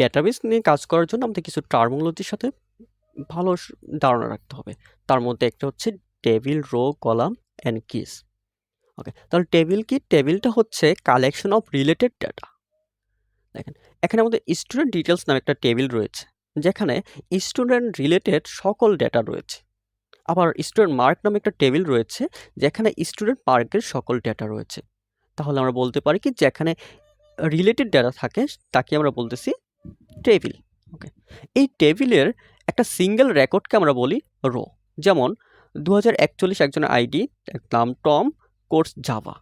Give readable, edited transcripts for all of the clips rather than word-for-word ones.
Database নিয়ে কাজ করার জন্য আমাদের কিছু টার্মিনোলজির সাথে ভালো ধারণা রাখতে হবে। তার মধ্যে একটা হচ্ছে table, row, column and keys. Okay, তাহলে টেবিল কি? টেবিলটা হচ্ছে কালেকশন অফ রিলেটেড ডেটা। দেখেন, এখানে আমাদের স্টুডেন্ট ডিটেলস নামে একটা টেবিল রয়েছে, যেখানে স্টুডেন্ট রিলেটেড সকল ডেটা রয়েছে। আবার স্টুডেন্ট মার্ক নামে একটা টেবিল রয়েছে, যেখানে স্টুডেন্ট মার্কের সকল ডেটা রয়েছে। তাহলে আমরা বলতে পারি কি, যেখানে রিলেটেড ডেটা থাকে তাকে আমরা বলতেছি টেবিল। ওকে, এই টেবিলের একটা সিঙ্গেল রেকর্ডকে আমরা বলি রো। যেমন 2041 একজনের আইডি, নাম টম, কোর্স জাভা।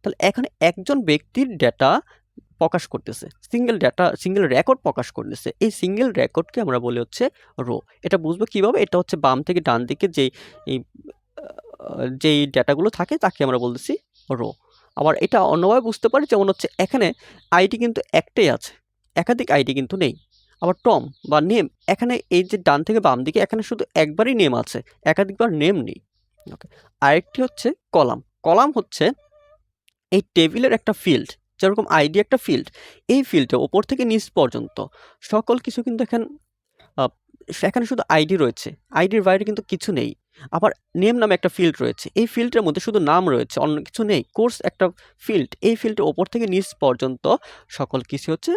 তাহলে এখানে একজন ব্যক্তির ডেটা প্রকাশ করতেছে, সিঙ্গেল রেকর্ড প্রকাশ করতেছে। এই সিঙ্গেল রেকর্ডকে আমরা বলি হচ্ছে রো। এটা বুঝবো কিভাবে? এটা হচ্ছে বাম থেকে ডান দিকে যেই ডেটাগুলো থাকে তাকে আমরা বলতেছি রো। আবার এটা অন্যভাবে বুঝতে পারি, যেমন হচ্ছে এখানে আইডি কিন্তু একটাই আছে, একাধিক আইডি কিন্তু নেই। আবার টম বা নেম, এখানে এই যে ডান থেকে বাম দিকে এখানে শুধু একবারই নেম আছে, একাধিকবার নেম নেই। ওকে, আরেকটি হচ্ছে কলাম। কলাম হচ্ছে এই টেবিলের একটা ফিল্ড, যেরকম আইডি একটা ফিল্ড। এই ফিল্ডে ওপর থেকে নিচ পর্যন্ত সকল কিছু কিন্তু এখানে শুধু আইডি রয়েছে, আইডির বাইরে কিন্তু কিছু নেই। আবার নেম নামে একটা ফিল্ড রয়েছে, এই ফিল্ডের মধ্যে শুধু নাম রয়েছে, অন্য কিছু নেই। কোর্স একটা ফিল্ড, এই ফিল্ডের ওপর থেকে নিচ পর্যন্ত সকল কিছু হচ্ছে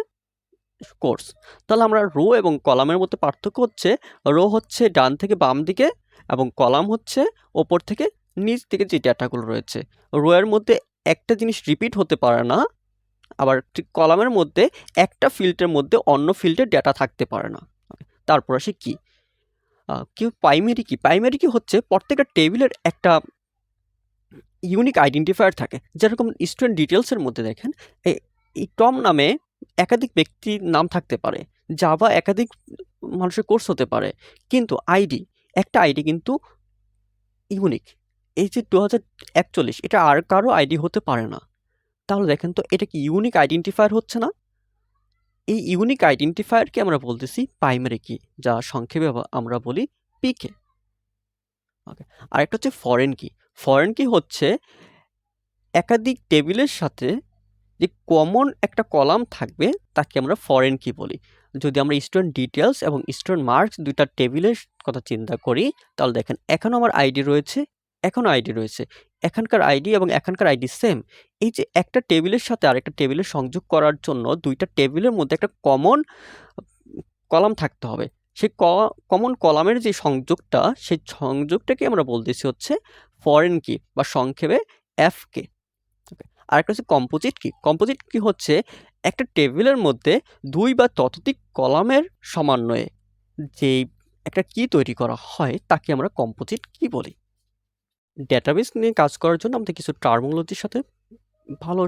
কোর্স। তাহলে আমরা রো এবং কলামের মধ্যে পার্থক্য হচ্ছে, রো হচ্ছে ডান থেকে বাম দিকে এবং কলাম হচ্ছে ওপর থেকে নিচ দিকে যে ডেটাগুলো রয়েছে। রো এর মধ্যে একটা জিনিস রিপিট হতে পারে না, আবার ঠিক কলামের মধ্যে একটা ফিল্ডের মধ্যে অন্য ফিল্ডের ডেটা থাকতে পারে না। তারপর আসি কি প্রাইমারি কি? প্রাইমারি কি হচ্ছে প্রত্যেকটা টেবিলের একটা ইউনিক আইডেন্টিফায়ার থাকে। যেরকম স্টুডেন্ট ডিটেলসের মধ্যে দেখেন, এই টম নামে একাধিক ব্যক্তির নাম থাকতে পারে, জাভা একাধিক মানুষের কোর্স হতে পারে, কিন্তু একটা আইডি কিন্তু ইউনিক। এই যে 2041, এটা আর কারো আইডি হতে পারে না। তাহলে দেখেন তো, এটা কি ইউনিক আইডেন্টিফায়ার হচ্ছে না? এই ইউনিক আইডেন্টিফায়ারকে আমরা বলতেছি প্রাইমারি কি, যা সংক্ষেপে আমরা বলি পিকে। ওকে, আরেকটা হচ্ছে ফরেন কি। ফরেন কি হচ্ছে একাধিক টেবিলের সাথে যে কমন একটা কলাম থাকবে তাকে আমরা ফরেন কি বলি। যদি আমরা স্টুডেন্ট ডিটেলস এবং স্টুডেন্ট মার্কস দুইটা টেবিলের কথা চিন্তা করি, তাহলে দেখেন এখানেও আমার আইডি রয়েছে, এখনও আইডি রয়েছে, এখানকার আইডি এবং এখানকার আইডি সেম। এই যে একটা টেবিলের সাথে আরেকটা টেবিলের সংযোগ করার জন্য দুইটা টেবিলের মধ্যে একটা কমন কলাম থাকতে হবে। সেই কমন কলামের যে সংযোগটা, সেই সংযোগটাকে আমরা বলতেছি হচ্ছে ফরেন কি বা সংক্ষেপে এফকে। আরেকটা হচ্ছে কম্পোজিট কি। কম্পোজিট কি হচ্ছে একটা টেবিলের মধ্যে দুই বা ততোধিক কলামের সমন্বয়ে যেই একটা কি তৈরি করা হয় তাকে আমরা কম্পোজিট কি বলি। ডেটাবেস নিয়ে কাজ করার জন্য আমাদের কিছু টার্মিনোলজির সাথে ভালো